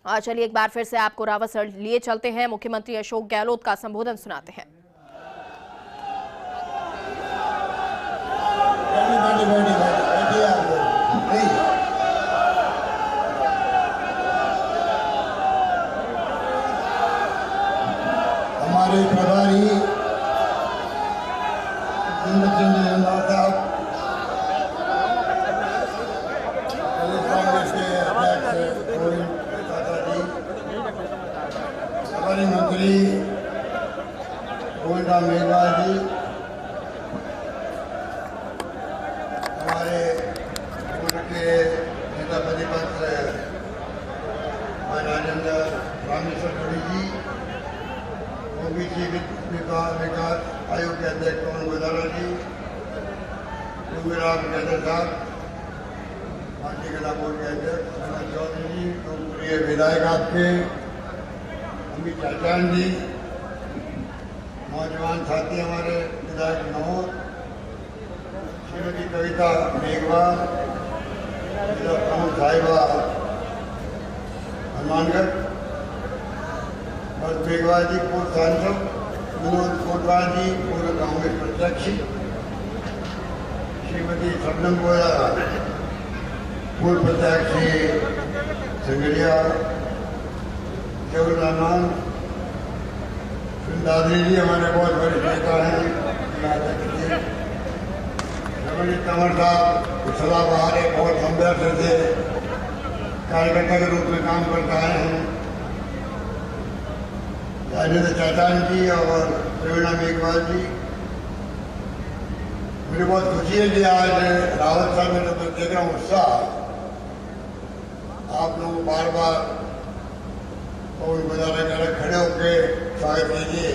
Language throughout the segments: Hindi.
चलिए एक बार फिर से आपको रावतसर लिए चलते हैं। मुख्यमंत्री अशोक गहलोत का संबोधन सुनाते हैं। हमारे प्रभारी कांग्रेस के अध्यक्ष हमारे मंत्री गोविंदा मेघवाल जी, हमारे पूर्व के नेता प्रतिपक्ष राजेंद्र रामेश्वर जोड़ी जी, ओबीसी विकास आयोग के अध्यक्ष पवन गोदारा जी, योगीराज गहलोत साहब, पार्टी कला बोर्ड के अध्यक्ष मनोज चौधरी जी, लोकप्रिय विधायक आपके अमित चाचान जी, नौजवान साथी हमारे विधायक नौर, श्रीमती कविता मेघवाल, जिला प्रमुख साहिबा हनुमानगढ़, और मेघवाल जी पूर्व सांसद, विनोद कोटवाल जी पूर्व कांग्रेस प्रत्याशी, श्रीमती शबनम गोयल पूर्व प्रत्याशी संगरिया, जगदानंद दादरी जी हमारे बहुत बड़े नेता हैं, रमणीक तंवर साहब इस्लामाबाद एक बहुत लंबे अरसे से कार्यकर्ता के रूप में काम करता है। राजेंद्र चाचान जी और प्रवीणा मेघवाल जी, मुझे बहुत खुशी है कि आज रावतसर में जब मैं देख रहा हूँ उत्साह, आप लोग बार बार और बजाने के खड़े होकर स्वागत कीजिए।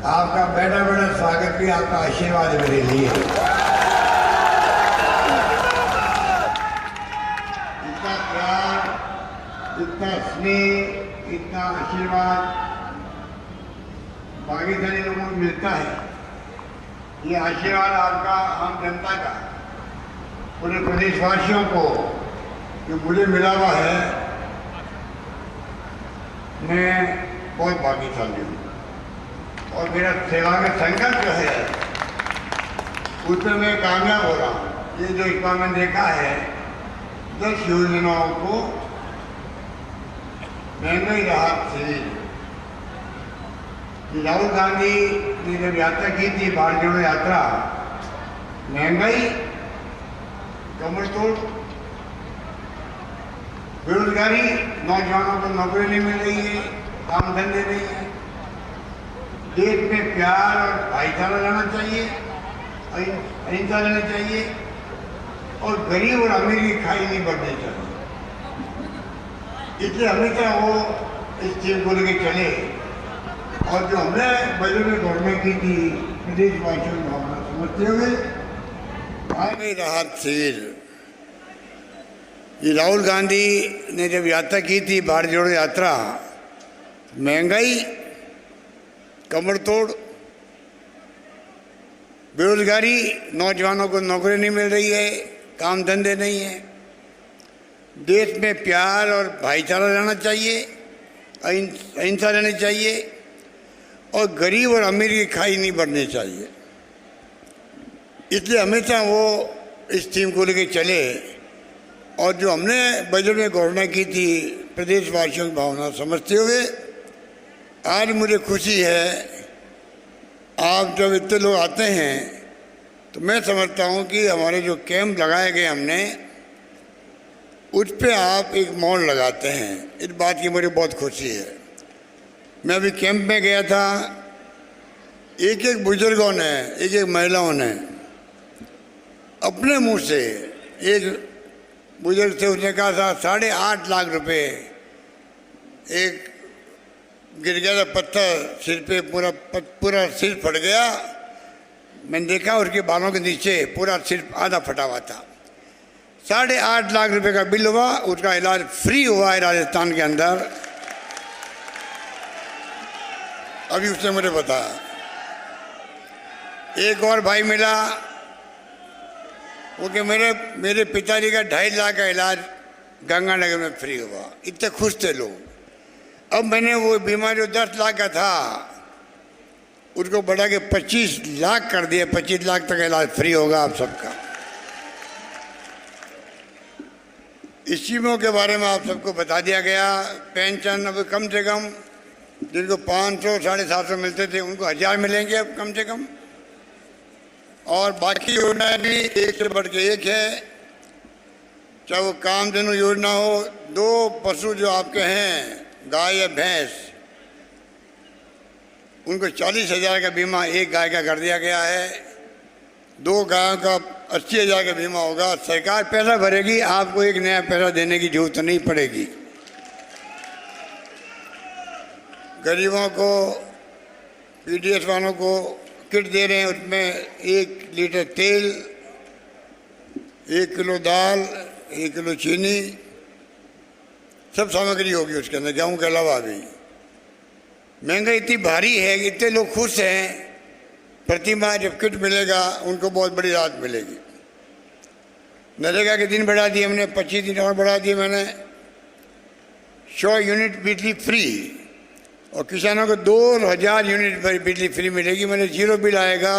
आपका बैठा बैठा स्वागत भी आपका आशीर्वाद मेरे लिए। इतना प्यार, इतना स्नेह, इतना आशीर्वाद पाकिस्तानी लोगों को मिलता है। ये आशीर्वाद आपका, आम जनता का, पूरे प्रदेशवासियों को जो मुझे मिला हुआ है, मैं बहुत भाग्यशाली हूँ। और मेरा सेवा का संकल्प जो है उसमें मैं कामयाब हो रहा हूँ। ये जो इस बार मैंने देखा है 10 योजनाओं को महंगाई राहत से, राहुल गांधी ने जब यात्रा की थी, भारत जोड़ो यात्रा, महंगाई, कमर तोड़, बेरोजगारी, नौजवानों को नौकरी नहीं मिल रही है, काम धंधे नहीं है, देश में प्यार और भाईचारा रहना चाहिए, अहिंसा रहना चाहिए, और गरीब और अमीर की खाई नहीं बढ़नी चाहिए। इसलिए हमेशा वो इस चीज को लेकर चले। और जो हमने बजट में गवर्नमेंट की थी, प्रदेशवासियों की भावना समझते हुए राहत शिविर, ये राहुल गांधी ने जब यात्रा की थी, भारत जोड़ो यात्रा, महंगाई, कमर तोड़, बेरोजगारी, नौजवानों को नौकरी नहीं मिल रही है, काम धंधे नहीं है, देश में प्यार और भाईचारा रहना चाहिए, अहिंसा रहनी चाहिए, और गरीब और अमीर की खाई नहीं बढ़नी चाहिए। इसलिए हमेशा वो इस थीम को लेकर चले। और जो हमने बजट में घोषणा की थी, प्रदेशवासियों की भावना समझते हुए, आज मुझे खुशी है, आप जब इतने लोग आते हैं तो मैं समझता हूँ कि हमारे जो कैंप लगाए गए हमने, उस पर आप एक मौन लगाते हैं। इस बात की मुझे बहुत खुशी है। मैं अभी कैंप में गया था, एक एक बुजुर्गों ने, एक एक महिलाओं ने अपने मुंह से, एक बुजुर्ग से उसने कहा था 8.5 लाख रुपए, एक गिर गया था पत्थर सिर पे, पूरा सिर फट गया। मैंने देखा उसके बालों के नीचे पूरा सिर आधा फटा हुआ था। 8.5 लाख रुपए का बिल हुआ, उसका इलाज फ्री हुआ है राजस्थान के अंदर। अभी उसने मुझे बताया। एक और भाई मिला, वो कि मेरे पिताजी का 2.5 लाख का इलाज गंगानगर में फ्री हुआ, इतने खुश थे लोग। अब मैंने वो बीमा जो 10 लाख का था उसको बढ़ा के 25 लाख कर दिया। 25 लाख तक इलाज फ्री होगा आप सबका। स्कीमों के बारे में आप सबको बता दिया गया। पेंशन अब कम से कम जिनको 500 750 मिलते थे उनको 1000 मिलेंगे अब कम से कम। और बाकी योजनाएं भी एक से बढ़ के एक है, चाहे वो कामधेनु योजना हो। 2 पशु जो आपके हैं गाय या भैंस, उनको 40,000 का बीमा एक गाय का कर दिया गया है। 2 गायों का 80,000 का बीमा होगा। सरकार पैसा भरेगी, आपको एक नया पैसा देने की जरूरत नहीं पड़ेगी। गरीबों को, पीडीएस वालों को किट दे रहे हैं, उसमें 1 लीटर तेल, 1 किलो दाल, 1 किलो चीनी, सब सामग्री होगी उसके अंदर, गेहूं के अलावा भी। महंगाई इतनी भारी है कि इतने लोग खुश हैं। प्रति माह जब किट मिलेगा उनको बहुत बड़ी राहत मिलेगी। नरेगा के दिन बढ़ा दिए हमने, 25 दिन और बढ़ा दिए मैंने। 100 यूनिट बिजली फ्री, और किसानों को 2000 यूनिट बिजली फ्री मिलेगी। मैंने जीरो बिल आएगा।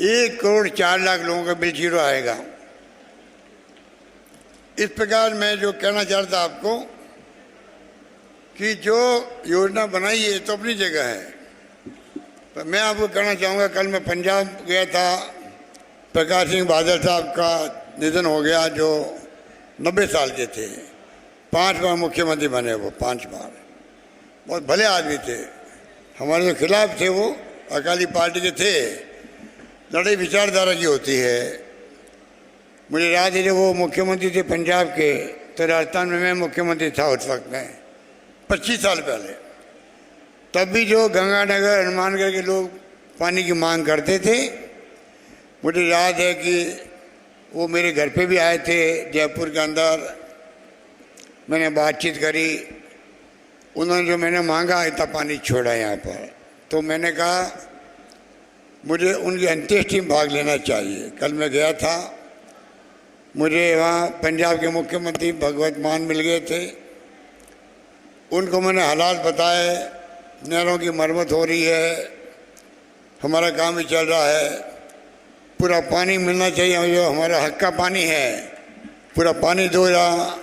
1 करोड़ 4 लाख लोगों का बिल जीरो आएगा। इस प्रकार मैं जो कहना चाहता आपको कि जो योजना बनाई है तो अपनी जगह है, पर मैं आपको कहना चाहूँगा, कल मैं पंजाब गया था। प्रकाश सिंह बादल साहब का निधन हो गया, जो 90 साल के थे। 5 बार मुख्यमंत्री बने वो, 5 बार। बहुत भले आदमी थे, हमारे जो खिलाफ थे वो अकाली पार्टी के थे। लड़ाई विचारधारा की होती है। मुझे याद है जब वो मुख्यमंत्री थे पंजाब के, तो राजस्थान में मैं मुख्यमंत्री था उस वक्त में, 25 साल पहले। तब भी जो गंगानगर, हनुमानगढ़ के लोग पानी की मांग करते थे, मुझे याद है कि वो मेरे घर पे भी आए थे जयपुर के अंदर। मैंने बातचीत करी, उन्होंने जो मैंने मांगा इतना पानी छोड़ा यहाँ पर, तो मैंने कहा मुझे उनकी अंत्येष्टि में भाग लेना चाहिए। कल मैं गया था, मुझे वहाँ पंजाब के मुख्यमंत्री भगवत मान मिल गए थे। उनको मैंने हालात बताए, नहरों की मरम्मत हो रही है, हमारा काम भी चल रहा है, पूरा पानी मिलना चाहिए, जो हमारा हक का पानी है पूरा पानी दो। यहाँ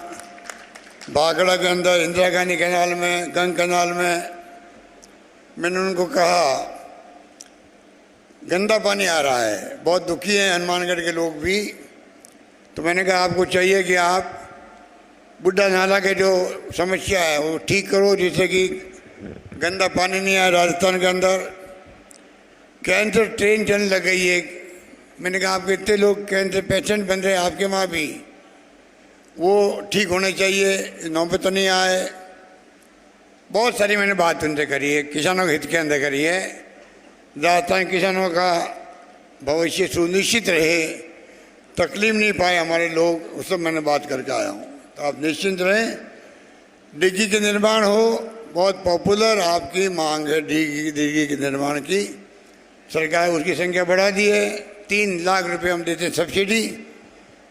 भाखड़ा के अंदर, इंदिरा गांधी कैनाल में, गंग कैनाल में, मैंने उनको कहा गंदा पानी आ रहा है, बहुत दुखी हैं हनुमानगढ़ के लोग भी। तो मैंने कहा आपको चाहिए कि आप बुड्ढा नाला के जो समस्या है वो ठीक करो, जिससे कि गंदा पानी नहीं आए राजस्थान के अंदर। कैंसर ट्रेन चलने लग गई है। मैंने कहा आपके इतने लोग कैंसर पेशेंट बन रहे हैं आपके वहाँ भी, वो ठीक होने चाहिए, नौबत नहीं आए। बहुत सारी मैंने बात उनसे करी है, किसानों के हित के अंदर करी है। राजस्थान किसानों का भविष्य सुनिश्चित रहे, तकलीफ नहीं पाए हमारे लोग, उससे मैंने बात करके आया हूँ। तो आप निश्चिंत रहें। डिग्गी के निर्माण हो, बहुत पॉपुलर आपकी मांग है डिग्गी के निर्माण की। सरकार उसकी संख्या बढ़ा दी है। 3 लाख रुपए हम देते सब्सिडी,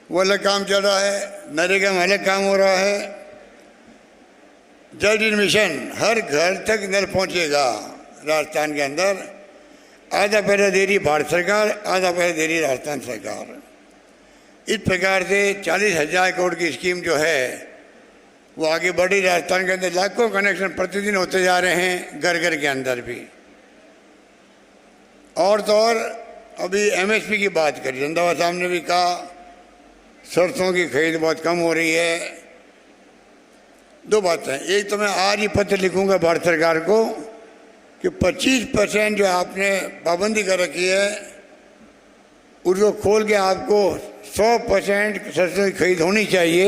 वो अलग काम चल रहा है। नरेगा में अलग काम हो रहा है। जल जीवन मिशन, हर घर तक नल पहुँचेगा राजस्थान के अंदर। आधा पैसा दे रही भारत सरकार, आधा पैसा दे रही राजस्थान सरकार। इस प्रकार से 40,000 करोड़ की स्कीम जो है वो आगे बढ़ी। राजस्थान के अंदर लाखों कनेक्शन प्रतिदिन होते जा रहे हैं, घर घर के अंदर भी। और तो और अभी एमएसपी की बात करी, रंधावा साहब ने भी कहा सरसों की खरीद बहुत कम हो रही है। 2 बातें, एक तो मैं आज ही पत्र लिखूंगा भारत सरकार को कि 25% जो आपने पाबंदी कर रखी है उसको खोल के आपको 100% सरसों की खरीद होनी चाहिए,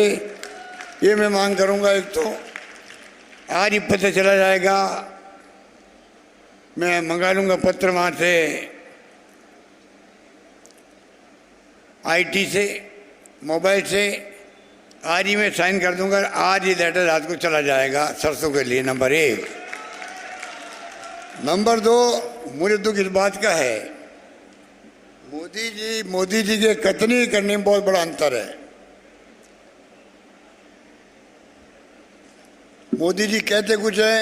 ये मैं मांग करूंगा। एक तो आज ही पत्र चला जाएगा, मैं मंगा लूँगा पत्र वहाँ से, आईटी से, मोबाइल से। आज ही मैं साइन कर दूंगा, आज ही लेटर रात को चला जाएगा सरसों के लिए। नंबर 1। नंबर 2, मुझे दुख इस बात का है, मोदी जी के कथनी करने में बहुत बड़ा अंतर है। मोदी जी कहते कुछ है,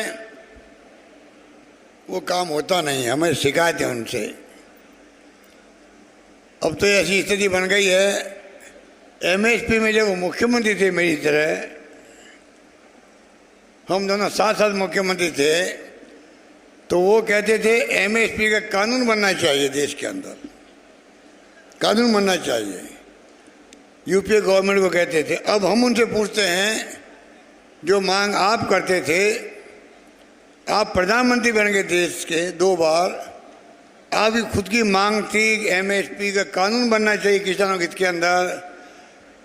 वो काम होता नहीं, हमें शिकायत है उनसे। अब तो ऐसी स्थिति बन गई है, एमएसपी में जब वो मुख्यमंत्री थे मेरी तरह, हम दोनों साथ साथ मुख्यमंत्री थे, तो वो कहते थे एमएसपी का कानून बनना चाहिए, देश के अंदर कानून बनना चाहिए, यूपीए गवर्नमेंट को कहते थे। अब हम उनसे पूछते हैं, जो मांग आप करते थे, आप प्रधानमंत्री बन गए देश के 2 बार, आपकी खुद की मांग थी एमएसपी का कानून बनना चाहिए, किसानों के हित के अंदर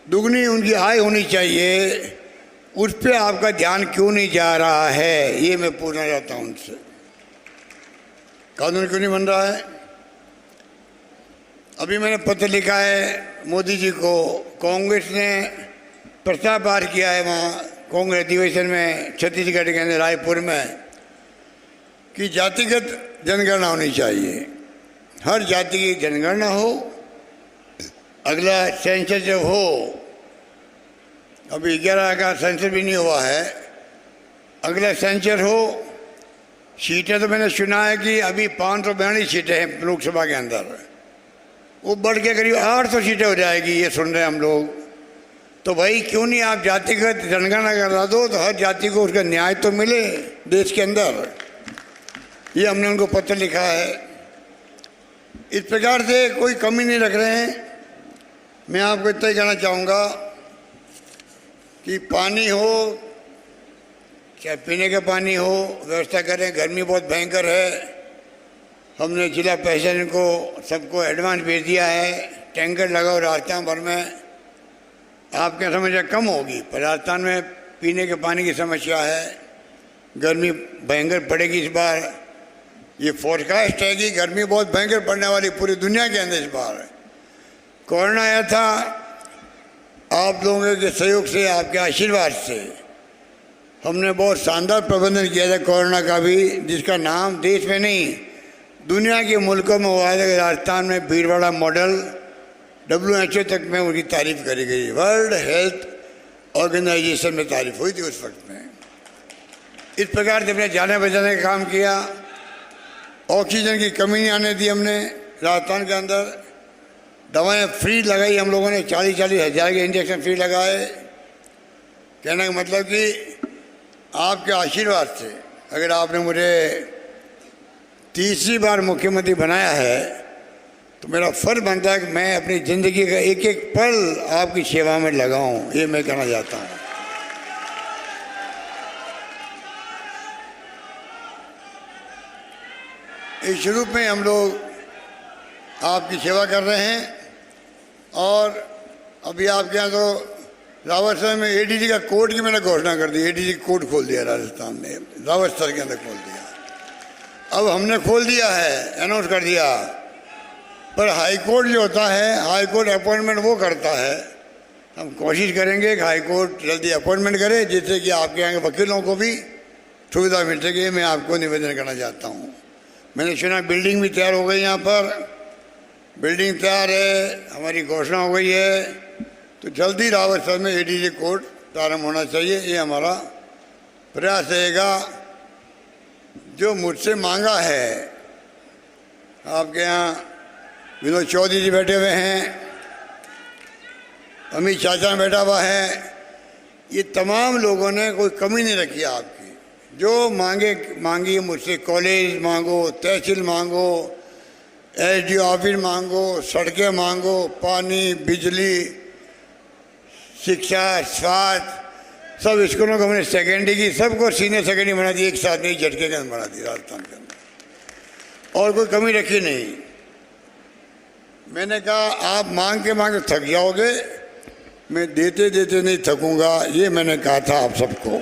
दुगनी उनकी आय होनी चाहिए, उस पर आपका ध्यान क्यों नहीं जा रहा है, ये मैं पूछना चाहता हूं उनसे। कानून क्यों नहीं बन रहा है? अभी मैंने पत्र लिखा है मोदी जी को, कांग्रेस ने प्रस्ताव पार किया है वहाँ कांग्रेस अधिवेशन में छत्तीसगढ़ के अंदर रायपुर में, कि जातिगत जनगणना होनी चाहिए, हर जाति की जनगणना हो, अगला सेंसस जब हो, अभी 11 का सेंसस भी नहीं हुआ है, अगला सेंसस हो, सीटें तो मैंने सुना है कि अभी 542 सीटें हैं लोकसभा के अंदर, वो बढ़ के करीब 800 सीटें हो जाएगी, ये सुन रहे हैं हम लोग। तो भाई क्यों नहीं आप जातिगत जनगणना करा दो, तो हर जाति को उसका न्याय तो मिले देश के अंदर। ये हमने उनको पत्र लिखा है। इस प्रकार से कोई कमी नहीं रख रहे हैं। मैं आपको इतना ही कहना चाहूँगा कि पानी हो, चाहे पीने का पानी हो, व्यवस्था करें। गर्मी बहुत भयंकर है, हमने जिला प्रशासन को सबको एडवांस भेज दिया है, टैंकर लगाओ राजस्थान भर में। आपके समस्या कम होगी, पर राजस्थान में पीने के पानी की समस्या है, गर्मी भयंकर पड़ेगी इस बार। ये फोरकास्ट है कि गर्मी बहुत भयंकर पड़ने वाली पूरी दुनिया के अंदर इस बार। कोरोना आया था, आप लोगों के सहयोग से, आपके आशीर्वाद से हमने बहुत शानदार प्रबंधन किया था कोरोना का भी, जिसका नाम देश में नहीं दुनिया के मुल्कों में हुआ है। राजस्थान में भीलवाड़ा मॉडल WHO तक में उनकी तारीफ करी गई, वर्ल्ड हेल्थ ऑर्गेनाइजेशन में तारीफ हुई थी उस वक्त में। इस प्रकार से हमने जाने बचाने का काम किया। ऑक्सीजन की कमी नहीं आने दी हमने राजस्थान के अंदर। दवाएं फ्री लगाई हम लोगों ने, 40-40 हज़ार के इंजेक्शन फ्री लगाए। कहने का मतलब कि आपके आशीर्वाद से, अगर आपने मुझे तीसरी बार मुख्यमंत्री बनाया है, तो मेरा फर्ज बनता है कि मैं अपनी ज़िंदगी का एक एक पल आपकी सेवा में लगाऊं। ये मैं कहना चाहता हूं। इस रूप में हम लोग आपकी सेवा कर रहे हैं। और अभी आपके यहाँ तो रावत सर में ADG का कोर्ट की मैंने घोषणा कर दी, ADG कोर्ट खोल दिया राजस्थान में, रावत सर के अंदर खोल दिया। अब हमने खोल दिया है, अनाउंस कर दिया। पर हाई कोर्ट जो होता है, हाई कोर्ट अपॉइंटमेंट वो करता है। हम कोशिश करेंगे कि हाई कोर्ट जल्दी अपॉइंटमेंट करे, जिससे कि आपके यहाँ के वकीलों को भी सुविधा मिल सके। मैं आपको निवेदन करना चाहता हूँ। मैंने सुना बिल्डिंग भी तैयार हो गई, यहाँ पर बिल्डिंग तैयार है, हमारी घोषणा हो गई है, तो जल्दी रावत सर में ADG कोर्ट प्रारंभ होना चाहिए। ये हमारा प्रयास रहेगा। जो मुझसे मांगा है, आपके यहाँ विनोद चौधरी जी बैठे हुए हैं, अमित चाचा बैठा हुआ है, ये तमाम लोगों ने कोई कमी नहीं रखी आपकी। जो मांगी मुझसे, कॉलेज मांगो, तहसील मांगो, SDO ऑफिस मांगो, सड़कें मांगो, पानी, बिजली, शिक्षा, स्वास्थ्य, सब स्कूलों को हमने सेकेंडरी की, सबको सीनियर सेकेंडरी बना दी, एक साथ नहीं, झटके के अंदर बना दी राजस्थान के अंदर, और कोई कमी रखी नहीं। मैंने कहा आप मांग के थक जाओगे, मैं देते देते नहीं थकूंगा, ये मैंने कहा था आप सबको।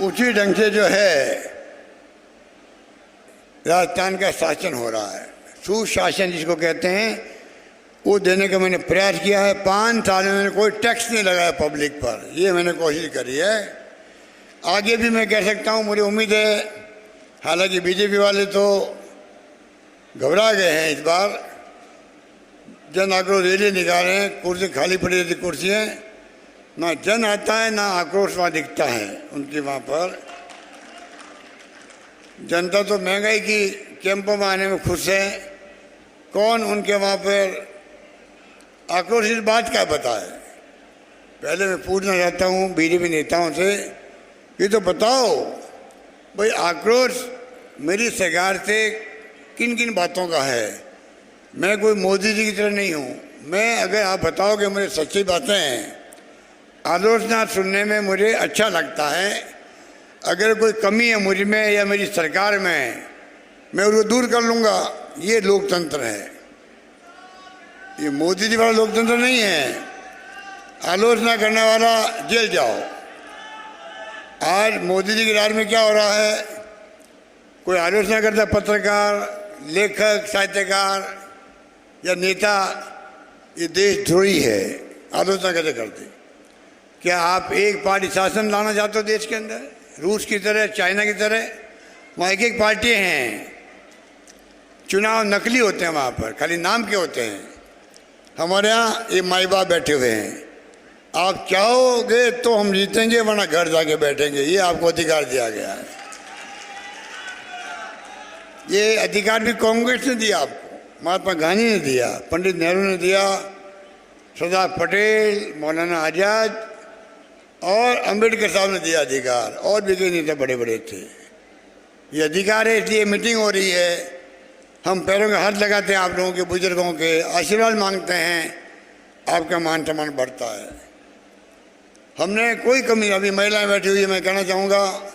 उसी ढंग से जो है राजस्थान का शासन हो रहा है, सुशासन जिसको कहते हैं, वो देने का मैंने प्रयास किया है। 5 साल में मैंने कोई टैक्स नहीं लगाया पब्लिक पर, ये मैंने कोशिश करी है। आगे भी मैं कह सकता हूँ, मुझे उम्मीद है। हालांकि बीजेपी वाले तो घबरा गए हैं इस बार, जन आक्रोश रैली निकाल रहे हैं, कुर्सी खाली पड़ी रहती कुर्सियाँ, ना जन आता है ना आक्रोश वहाँ दिखता है उनके वहाँ पर। जनता तो महंगाई की कैंपों में आने में खुश है, कौन उनके वहाँ पर आक्रोश इस बात का बताए। पहले मैं पूछना चाहता हूँ बीजेपी नेताओं से, ये तो बताओ भाई आक्रोश मेरी सरकार से किन किन बातों का है। मैं कोई मोदी जी की तरह नहीं हूँ। मैं अगर आप बताओगे मुझे सच्ची बातें हैं, आलोचना सुनने में मुझे अच्छा लगता है। अगर कोई कमी है मुझ में या मेरी सरकार में, मैं उसको दूर कर लूँगा। ये लोकतंत्र है, ये मोदी जी वाला लोकतंत्र नहीं है। आलोचना करने वाला जेल जाओ। आज मोदी जी के राज में क्या हो रहा है, कोई आलोचना करता पत्रकार, लेखक, साहित्यकार या नेता, ये देशद्रोही है। आलोचना कैसे करते? क्या आप एक पार्टी शासन लाना चाहते हो देश के अंदर, रूस की तरह, चाइना की तरह? वहाँ एक एक पार्टी हैं, चुनाव नकली होते हैं वहाँ पर, खाली नाम के होते हैं। हमारे यहाँ ये माई बाप बैठे हुए हैं। आप चाहोगे तो हम जीतेंगे, वरना घर जाके बैठेंगे। ये आपको अधिकार दिया गया है। ये अधिकार भी कांग्रेस ने दिया आपको, महात्मा गांधी ने दिया, पंडित नेहरू ने दिया, सरदार पटेल, मौलाना आज़ाद और अंबेडकर साहब ने दिया अधिकार, और भी कई नेता बड़े बड़े थे। ये अधिकार है, इसलिए मीटिंग हो रही है। हम पैरों के हाथ लगाते हैं आप लोगों के, बुजुर्गों के आशीर्वाद मांगते हैं, आपका मान सम्मान बढ़ता है। हमने कोई कमी, अभी महिलाएं बैठी हुई है, मैं कहना चाहूँगा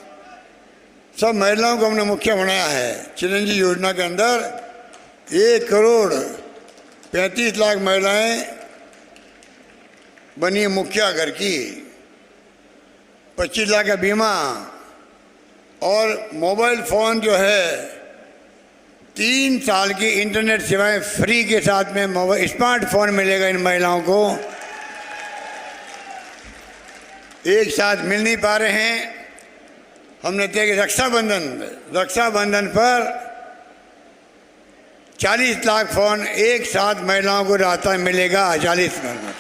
सब महिलाओं को हमने मुखिया बनाया है। चिरंजीवी योजना के अंदर 1,35,00,000 महिलाएं बनी मुखिया घर की, 25 लाख का बीमा, और मोबाइल फ़ोन जो है 3 साल की इंटरनेट सेवाएं फ्री के साथ में मोबाइल स्मार्टफोन मिलेगा इन महिलाओं को। एक साथ मिल नहीं पा रहे हैं, हमने तय कि रक्षाबंधन पर 40 लाख फ़ोन एक साथ महिलाओं को रास्ता मिलेगा 40 नंबर।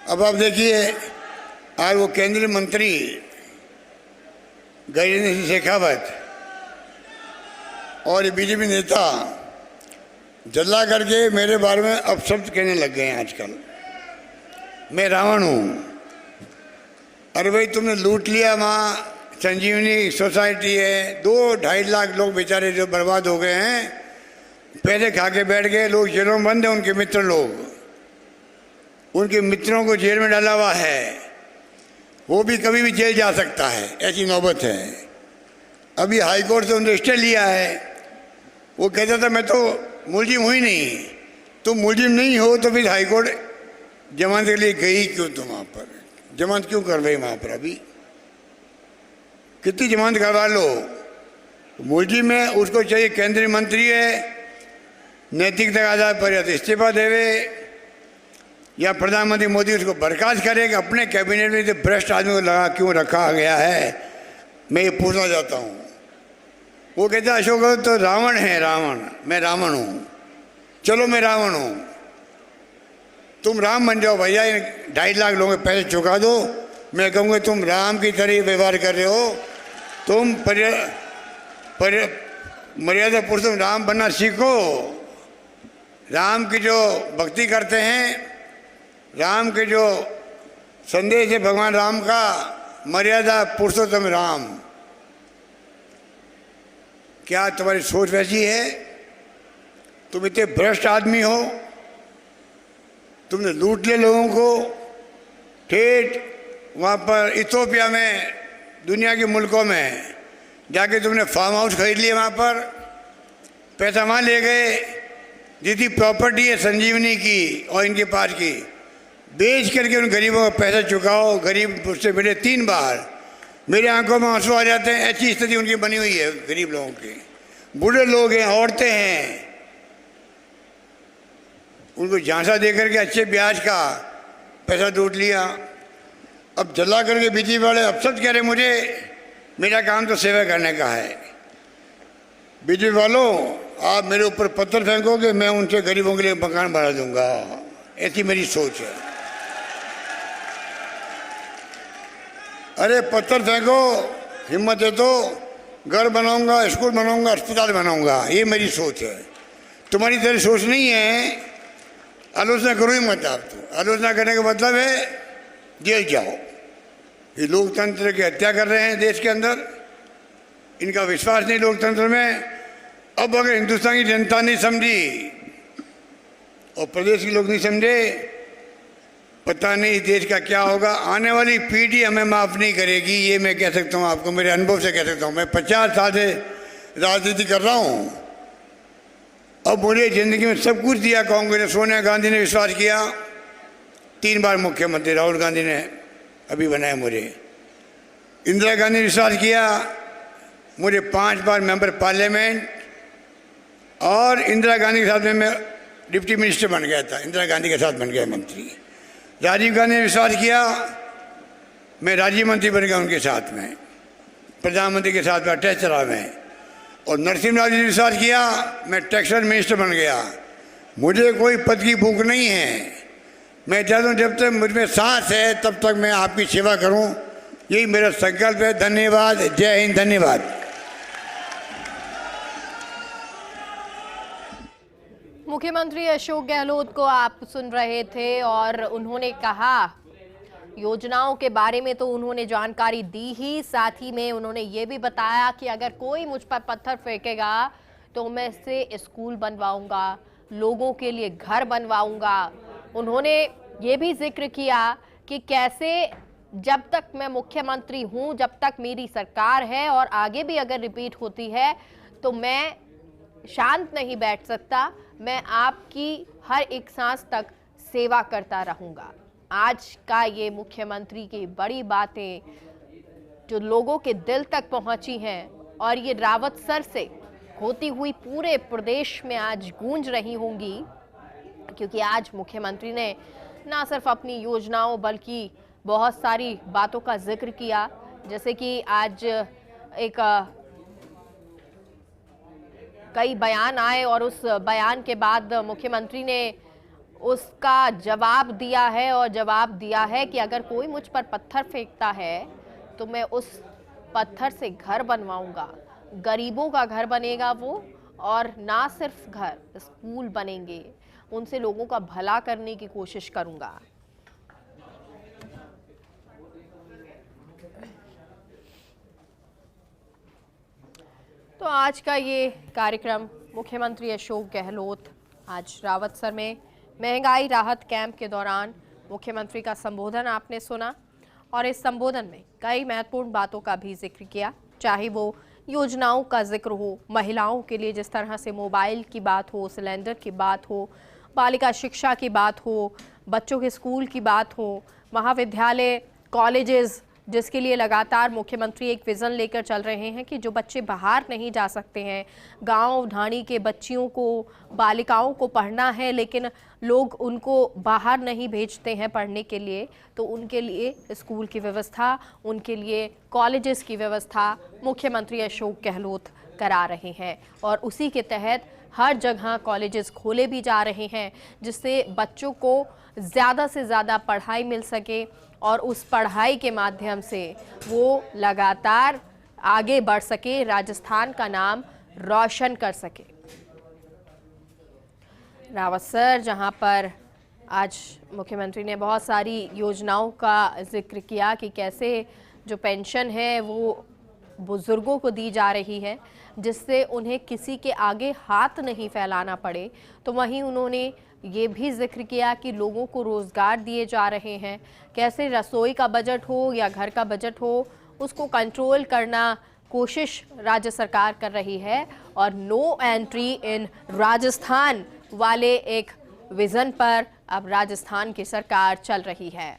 अब आप देखिए, आज वो केंद्रीय मंत्री गजेंद्र सिंह शेखावत और ये बीजेपी नेता जल्ला करके मेरे बारे में अपशब्द कहने लग गए हैं आजकल। मैं रावण हूँ। अरे भाई तुमने लूट लिया, वहाँ संजीवनी सोसाइटी है, 2-2.5 लाख लोग बेचारे जो बर्बाद हो गए हैं, पैसे खा के बैठ गए, लोग जेलों में बंद हैं, उनके मित्र लोग, उनके मित्रों को जेल में डाला हुआ है। वो भी कभी भी जेल जा सकता है, ऐसी नौबत है। अभी हाई कोर्ट से उन्होंने स्टे लिया है। वो कहता था मैं तो मुलजिम हुई नहीं। तुम मुलजिम नहीं हो तो फिर हाई कोर्ट जमानत के लिए गई क्यों? तुम वहाँ पर जमानत क्यों कर रहे वहाँ पर? अभी कितनी जमानत करवा लो, मुलजिम है, उसको चाहिए केंद्रीय मंत्री है, नैतिकता के आधार पर इस्तीफा देवे या प्रधानमंत्री मोदी उसको बर्खास्त करेगा। अपने कैबिनेट में भ्रष्ट आदमी को लगा क्यों रखा गया है, मैं ये पूछना चाहता हूँ। वो कहता है अशोक तो रावण है, रावण, मैं रावण हूँ। चलो मैं रावण हूँ, तुम राम बन जाओ भैया, 2.5 लाख लोगों के पैसे चुका दो। मैं कहूँगा तुम राम की तरह व्यवहार कर रहे हो, तुम मर्यादा पुरुषोत्तम राम बनना सीखो। राम की जो भक्ति करते हैं, राम के जो संदेश है भगवान राम का, मर्यादा पुरुषोत्तम राम, क्या तुम्हारी सोच वैसी है? तुम इतने भ्रष्ट आदमी हो, तुमने लूट लिया लोगों को। ठेठ वहाँ पर इथोपिया में, दुनिया के मुल्कों में जाके तुमने फार्म हाउस खरीद लिए, वहाँ पर पैसा वहाँ ले गए। जितनी प्रॉपर्टी है संजीवनी की और इनके पास की, बेच करके उन गरीबों का पैसा चुकाओ। गरीब उससे मिले 3 बार, मेरे आंखों में आंसू आ जाते हैं। ऐसी स्थिति उनकी बनी हुई है गरीब लोगों की। बूढ़े लोग हैं, औरतें हैं, उनको झांसा दे करके अच्छे ब्याज का पैसा लूट लिया। अब जला करके बीजेपी वाले अपशब्द कह रहे मुझे, मेरा काम तो सेवा करने का है। बीजेपी वालों आप मेरे ऊपर पत्थर फेंकोगे, मैं उनसे गरीबों के लिए मकान बना दूंगा। ऐसी मेरी सोच है। अरे पत्थर फेंको, हिम्मत है तो घर बनाऊंगा, स्कूल बनाऊंगा, अस्पताल बनाऊंगा। ये मेरी सोच है। तुम्हारी तरह सोच नहीं है। आलोचना करो ही मत। आप तो आलोचना करने का मतलब है जेल जाओ। ये लोकतंत्र की हत्या कर रहे हैं देश के अंदर। इनका विश्वास नहीं लोकतंत्र में। अब अगर हिंदुस्तान की जनता नहीं समझी और प्रदेश के लोग नहीं समझे, पता नहीं इस देश का क्या होगा। आने वाली पीढ़ी हमें माफ़ नहीं करेगी। ये मैं कह सकता हूँ आपको, मेरे अनुभव से कह सकता हूँ। मैं 50 साल से राजनीति कर रहा हूँ। अब मुझे ज़िंदगी में सब कुछ दिया कांग्रेस। सोनिया गांधी ने विश्वास किया, 3 बार मुख्यमंत्री राहुल गांधी ने अभी बनाया मुझे। इंदिरा गांधी ने विश्वास किया, मुझे 5 बार मेंबर पार्लियामेंट। और इंदिरा गांधी के साथ में मैं डिप्टी मिनिस्टर बन गया था। इंदिरा गांधी के साथ बन गया मंत्री। राजीव गांधी ने विश्वास किया, मैं राज्य मंत्री बन गया उनके साथ में। प्रधानमंत्री के साथ में अटैच चला मैं। और नरसिम्हा राव जी ने विश्वास किया, मैं टेक्सटाइल मिनिस्टर बन गया। मुझे कोई पद की भूख नहीं है। मैं चाहता हूँ जब तक मुझ में सांस है तब तक मैं आपकी सेवा करूँ। यही मेरा संकल्प है। धन्यवाद। जय हिंद। धन्यवाद। मुख्यमंत्री अशोक गहलोत को आप सुन रहे थे और उन्होंने कहा, योजनाओं के बारे में तो उन्होंने जानकारी दी ही, साथ ही में उन्होंने ये भी बताया कि अगर कोई मुझ पर पत्थर फेंकेगा तो मैं इससे स्कूल बनवाऊंगा, लोगों के लिए घर बनवाऊंगा। उन्होंने ये भी जिक्र किया कि कैसे जब तक मैं मुख्यमंत्री हूं, जब तक मेरी सरकार है और आगे भी अगर रिपीट होती है तो मैं शांत नहीं बैठ सकता। मैं आपकी हर एक सांस तक सेवा करता रहूंगा। आज का ये मुख्यमंत्री की बड़ी बातें जो लोगों के दिल तक पहुंची हैं और ये रावत सर से होती हुई पूरे प्रदेश में आज गूंज रही होंगी, क्योंकि आज मुख्यमंत्री ने ना सिर्फ अपनी योजनाओं बल्कि बहुत सारी बातों का जिक्र किया। जैसे कि आज एक कई बयान आए और उस बयान के बाद मुख्यमंत्री ने उसका जवाब दिया है और जवाब दिया है कि अगर कोई मुझ पर पत्थर फेंकता है तो मैं उस पत्थर से घर बनवाऊंगा। गरीबों का घर बनेगा वो, और ना सिर्फ घर, स्कूल बनेंगे। उनसे लोगों का भला करने की कोशिश करूंगा। तो आज का ये कार्यक्रम मुख्यमंत्री अशोक गहलोत आज रावतसर में महंगाई राहत कैंप के दौरान मुख्यमंत्री का संबोधन आपने सुना और इस संबोधन में कई महत्वपूर्ण बातों का भी जिक्र किया, चाहे वो योजनाओं का जिक्र हो, महिलाओं के लिए जिस तरह से मोबाइल की बात हो, सिलेंडर की बात हो, बालिका शिक्षा की बात हो, बच्चों के स्कूल की बात हो, महाविद्यालय, कॉलेजेस जिसके लिए लगातार मुख्यमंत्री एक विज़न लेकर चल रहे हैं कि जो बच्चे बाहर नहीं जा सकते हैं, गांव ढाणी के बच्चियों को, बालिकाओं को पढ़ना है लेकिन लोग उनको बाहर नहीं भेजते हैं पढ़ने के लिए, तो उनके लिए स्कूल की व्यवस्था, उनके लिए कॉलेजेस की व्यवस्था मुख्यमंत्री अशोक गहलोत करा रहे हैं। और उसी के तहत हर जगह कॉलेजेस खोले भी जा रहे हैं जिससे बच्चों को ज़्यादा से ज़्यादा पढ़ाई मिल सके और उस पढ़ाई के माध्यम से वो लगातार आगे बढ़ सके, राजस्थान का नाम रोशन कर सके। रावतसर जहां पर आज मुख्यमंत्री ने बहुत सारी योजनाओं का जिक्र किया कि कैसे जो पेंशन है वो बुजुर्गों को दी जा रही है जिससे उन्हें किसी के आगे हाथ नहीं फैलाना पड़े, तो वहीं उन्होंने ये भी जिक्र किया कि लोगों को रोज़गार दिए जा रहे हैं। कैसे रसोई का बजट हो या घर का बजट हो, उसको कंट्रोल करना कोशिश राज्य सरकार कर रही है और नो एंट्री इन राजस्थान वाले एक विज़न पर अब राजस्थान की सरकार चल रही है।